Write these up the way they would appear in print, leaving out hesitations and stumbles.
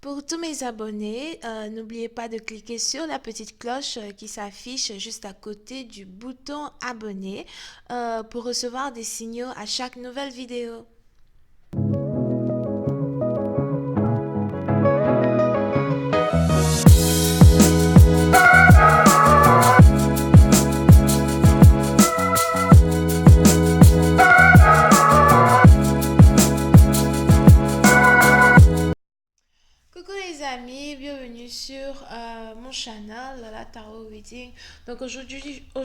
Pour tous mes abonnés, n'oubliez pas de cliquer sur la petite cloche qui s'affiche juste à côté du bouton abonner pour recevoir des signaux à chaque nouvelle vidéo. Coucou les amis, bienvenue sur mon channel, la Tarot Reading. Donc aujourd'hui, oh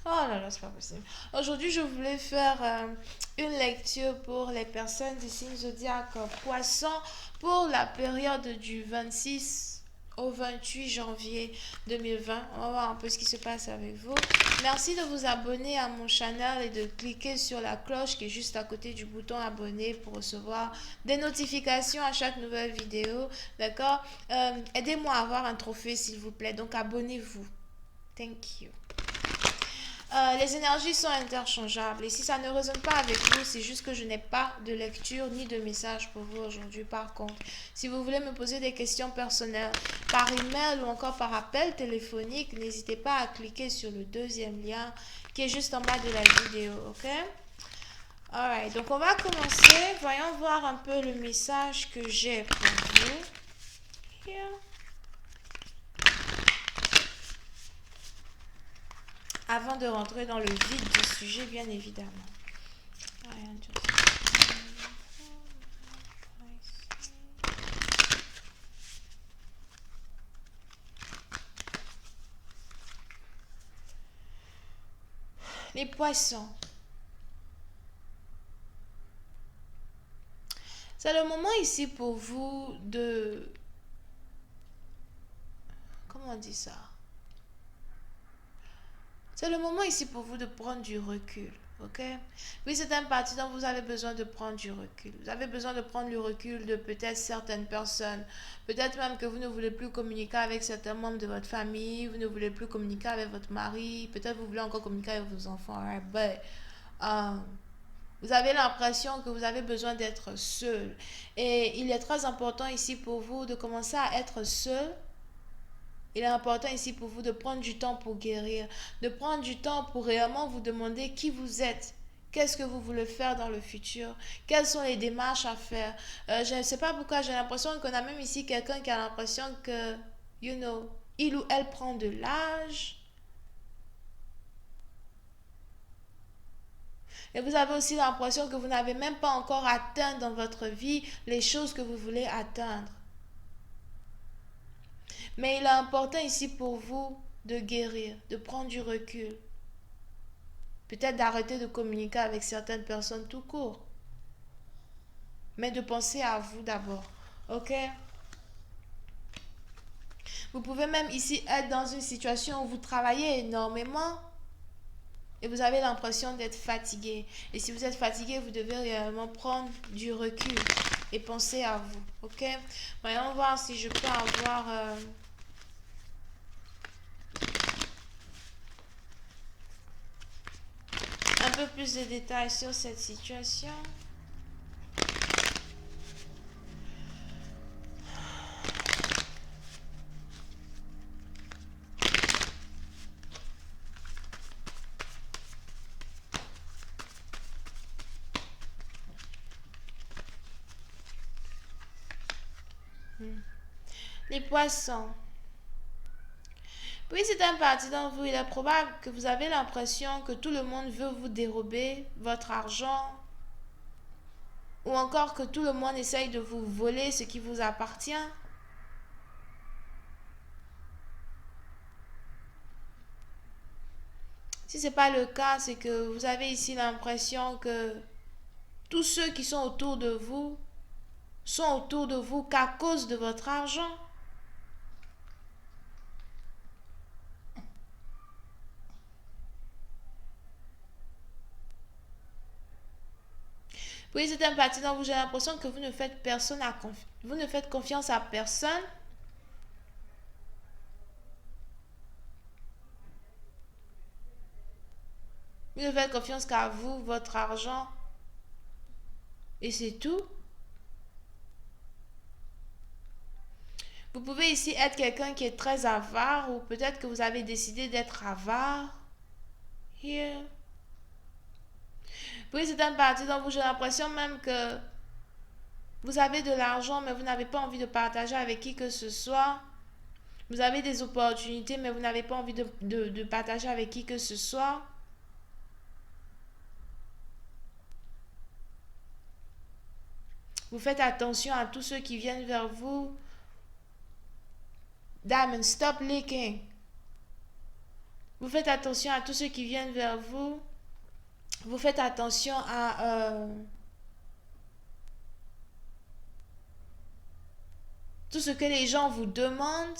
là là, c'est pas possible. Aujourd'hui, je voulais faire une lecture pour les personnes du signe zodiaque Poisson pour la période du 26 au 28 janvier 2020. On va voir un peu ce qui se passe avec vous. Merci de vous abonner à mon channel et de cliquer sur la cloche qui est juste à côté du bouton abonner pour recevoir des notifications à chaque nouvelle vidéo. D'accord? Aidez-moi à avoir un trophée s'il vous plaît. Donc abonnez-vous. Thank you. Les énergies sont interchangeables et si ça ne résonne pas avec vous, c'est juste que je n'ai pas de lecture ni de message pour vous aujourd'hui. Par contre, si vous voulez me poser des questions personnelles par email ou encore par appel téléphonique, n'hésitez pas à cliquer sur le deuxième lien qui est juste en bas de la vidéo, ok? Alright, donc on va commencer. Voyons voir un peu le message que j'ai pour vous. Here. Avant de rentrer dans le vif du sujet, bien évidemment. Les poissons. C'est le moment ici pour vous de... Comment on dit ça? C'est le moment ici pour vous de prendre du recul, ok? Oui, c'est un parti dont vous avez besoin de prendre du recul. Vous avez besoin de prendre le recul de peut-être certaines personnes. Peut-être même que vous ne voulez plus communiquer avec certains membres de votre famille. Vous ne voulez plus communiquer avec votre mari. Peut-être vous voulez encore communiquer avec vos enfants. Right? But, vous avez l'impression que vous avez besoin d'être seul. Et il est très important ici pour vous de commencer à être seul. Il est important ici pour vous de prendre du temps pour guérir, de prendre du temps pour réellement vous demander qui vous êtes, qu'est-ce que vous voulez faire dans le futur, quelles sont les démarches à faire. Je ne sais pas pourquoi j'ai l'impression qu'on a même ici quelqu'un qui a l'impression que, il ou elle prend de l'âge. Et vous avez aussi l'impression que vous n'avez même pas encore atteint dans votre vie les choses que vous voulez atteindre. Mais il est important ici pour vous de guérir, de prendre du recul. Peut-être d'arrêter de communiquer avec certaines personnes tout court. Mais de penser à vous d'abord. Ok? Vous pouvez même ici être dans une situation où vous travaillez énormément et vous avez l'impression d'être fatigué. Et si vous êtes fatigué, vous devez réellement prendre du recul et penser à vous. Ok? Voyons voir si je peux avoir... un peu plus de détails sur cette situation. Les poissons. Oui, c'est un parti dans vous. Il est probable que vous avez l'impression que tout le monde veut vous dérober votre argent ou encore que tout le monde essaye de vous voler ce qui vous appartient. Si ce n'est pas le cas, c'est que vous avez ici l'impression que tous ceux qui sont autour de vous sont autour de vous qu'à cause de votre argent. Oui, c'est un parti dont vous avez l'impression que vous ne faites vous ne faites confiance à personne. Vous ne faites confiance qu'à vous, votre argent. Et c'est tout. Vous pouvez ici être quelqu'un qui est très avare ou peut-être que vous avez décidé d'être avare. Here. Puis c'est une partie dont vous, j'ai l'impression même que vous avez de l'argent, mais vous n'avez pas envie de partager avec qui que ce soit. Vous avez des opportunités, mais vous n'avez pas envie de partager avec qui que ce soit. Vous faites attention à tous ceux qui viennent vers vous. Diamond, stop leaking. Vous faites attention à tous ceux qui viennent vers vous. Vous faites attention à tout ce que les gens vous demandent.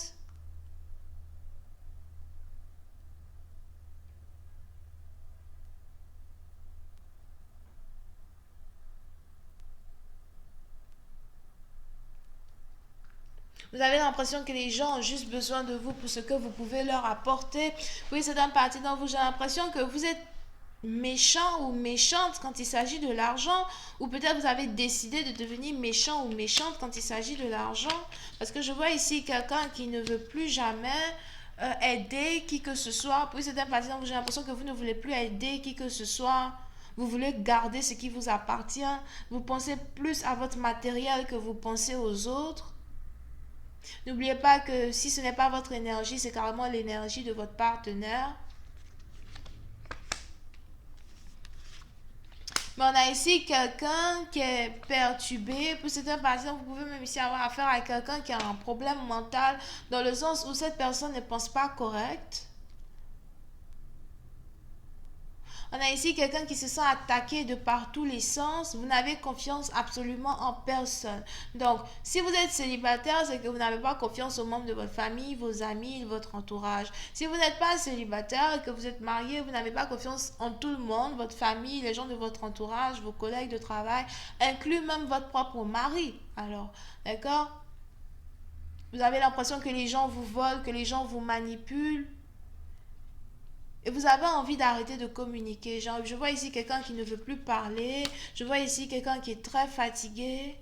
Vous avez l'impression que les gens ont juste besoin de vous pour ce que vous pouvez leur apporter. Oui, c'est une partie dont vous, j'ai l'impression que vous êtes méchant ou méchante quand il s'agit de l'argent, ou peut-être vous avez décidé de devenir méchant ou méchante quand il s'agit de l'argent, parce que je vois ici quelqu'un qui ne veut plus jamais aider qui que ce soit. Puis c'est un parti dont j'ai l'impression que vous ne voulez plus aider qui que ce soit. Vous voulez garder ce qui vous appartient. Vous pensez plus à votre matériel que vous pensez aux autres. N'oubliez pas que si ce n'est pas votre énergie, c'est carrément l'énergie de votre partenaire. Mais on a ici quelqu'un qui est perturbé. Pour certaines personnes, vous pouvez même ici avoir affaire à quelqu'un qui a un problème mental, dans le sens où cette personne ne pense pas correct. On a ici quelqu'un qui se sent attaqué de par tous les sens. Vous n'avez confiance absolument en personne. Donc, si vous êtes célibataire, c'est que vous n'avez pas confiance aux membres de votre famille, vos amis, votre entourage. Si vous n'êtes pas célibataire et que vous êtes marié, vous n'avez pas confiance en tout le monde, votre famille, les gens de votre entourage, vos collègues de travail, inclus même votre propre mari. Alors, d'accord? Vous avez l'impression que les gens vous volent, que les gens vous manipulent. Et vous avez envie d'arrêter de communiquer. Genre, je vois ici quelqu'un qui ne veut plus parler. Je vois ici quelqu'un qui est très fatigué.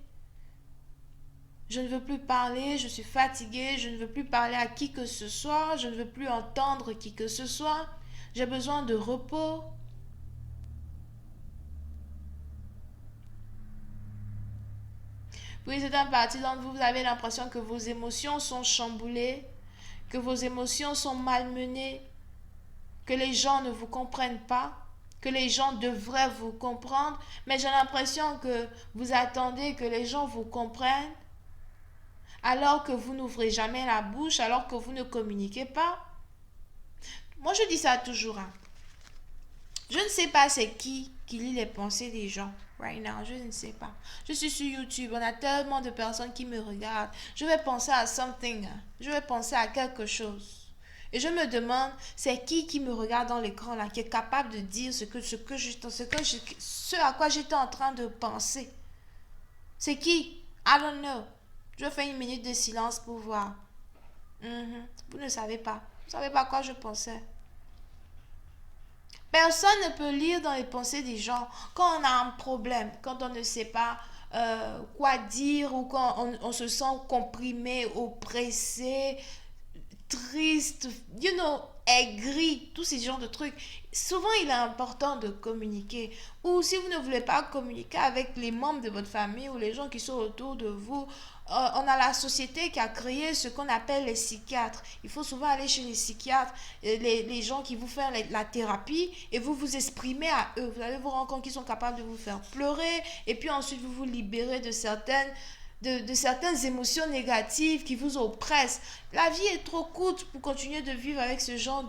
Je ne veux plus parler, je suis fatiguée, je ne veux plus parler à qui que ce soit, je ne veux plus entendre qui que ce soit. J'ai besoin de repos. Puis c'est un parti dont vous avez l'impression que vos émotions sont chamboulées, que vos émotions sont malmenées, que les gens ne vous comprennent pas, que les gens devraient vous comprendre, mais j'ai l'impression que vous attendez que les gens vous comprennent, alors que vous n'ouvrez jamais la bouche, alors que vous ne communiquez pas. Moi, je dis ça toujours. Hein. Je ne sais pas c'est qui lit les pensées des gens. Right now, je ne sais pas. Je suis sur YouTube, on a tellement de personnes qui me regardent. Je vais penser à something. Je vais penser à quelque chose. Et je me demande, c'est qui me regarde dans l'écran là, qui est capable de dire ce à quoi j'étais en train de penser. C'est qui? I don't know. Je fais une minute de silence pour voir. Vous ne savez pas. Vous ne savez pas à quoi je pensais. Personne ne peut lire dans les pensées des gens. Quand on a un problème, quand on ne sait pas quoi dire ou quand on se sent comprimé, oppressé, triste, aigri, tous ces genres de trucs. Souvent, il est important de communiquer. Ou si vous ne voulez pas communiquer avec les membres de votre famille ou les gens qui sont autour de vous, on a la société qui a créé ce qu'on appelle les psychiatres. Il faut souvent aller chez les psychiatres, les gens qui vous font la thérapie et vous vous exprimez à eux. Vous allez vous rendre compte qu'ils sont capables de vous faire pleurer et puis ensuite vous vous libérez de certaines émotions négatives qui vous oppressent. La vie est trop courte pour continuer de vivre avec ce genre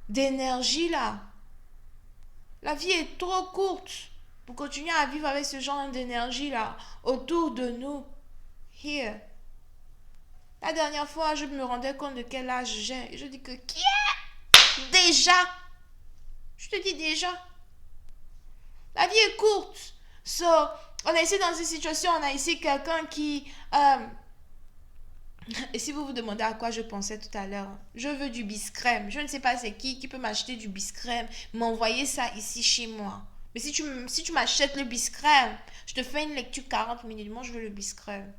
d'énergie là. La vie est trop courte pour continuer à vivre avec ce genre d'énergie là autour de nous. Here. La dernière fois, je me rendais compte de quel âge j'ai. Et je dis que qui est déjà? Je te dis déjà. La vie est courte. So, on est ici dans une situation, on a ici quelqu'un qui... et si vous vous demandez à quoi je pensais tout à l'heure, je veux du biscrème. Je ne sais pas c'est qui peut m'acheter du biscrème, m'envoyer ça ici chez moi. Mais si tu m'achètes le biscrème, je te fais une lecture 40 minutes. Moi, je veux le biscrème.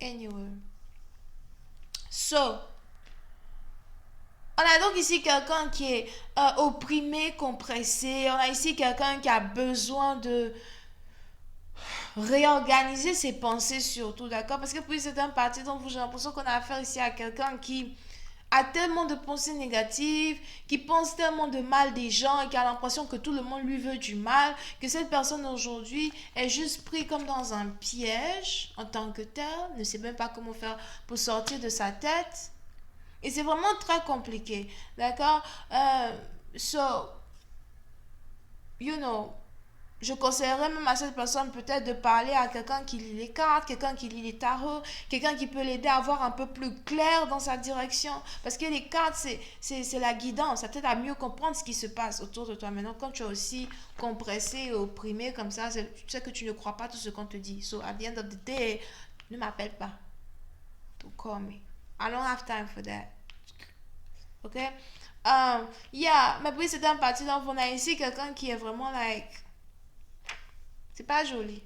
Anyway. So, on a donc ici quelqu'un qui est opprimé, compressé. On a ici quelqu'un qui a besoin de réorganiser ses pensées surtout, d'accord? Parce que puis c'est un parti dont j'ai l'impression qu'on a affaire ici à quelqu'un qui a tellement de pensées négatives, qui pense tellement de mal des gens et qui a l'impression que tout le monde lui veut du mal, que cette personne aujourd'hui est juste pris comme dans un piège en tant que tel, ne sait même pas comment faire pour sortir de sa tête. Et c'est vraiment très compliqué, d'accord? So, you know, je conseillerais même à cette personne peut-être de parler à quelqu'un qui lit les cartes, quelqu'un qui lit les tarots, quelqu'un qui peut l'aider à voir un peu plus clair dans sa direction. Parce que les cartes, c'est la guidance, ça t'aide à mieux comprendre ce qui se passe autour de toi. Maintenant, quand tu es aussi compressé et opprimé comme ça, tu sais que tu ne crois pas tout ce qu'on te dit. So, at the end of the day, ne m'appelle pas. Don't call me. I don't have time for that. Ok? Yeah, mais puis c'est un parti, donc on a ici quelqu'un qui est vraiment like. C'est pas joli.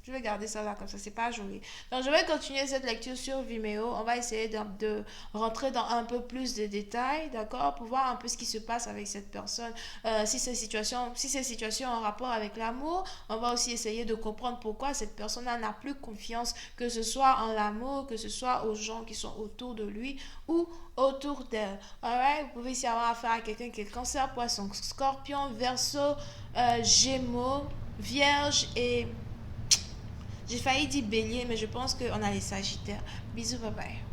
Je vais garder ça là comme ça, c'est pas joli. Donc je vais continuer cette lecture sur Vimeo. On va essayer de rentrer dans un peu plus de détails, d'accord, pour voir un peu ce qui se passe avec cette personne. Si ces situations en rapport avec l'amour, on va aussi essayer de comprendre pourquoi cette personne-là n'a plus confiance, que ce soit en l'amour, que ce soit aux gens qui sont autour de lui ou autour d'elle. Alright, vous pouvez ici avoir affaire à quelqu'un qui est cancer, poisson, scorpion, verseau, gémeaux, vierge et j'ai failli dire bélier, mais je pense qu'on a les sagittaires. Bisous, bye bye.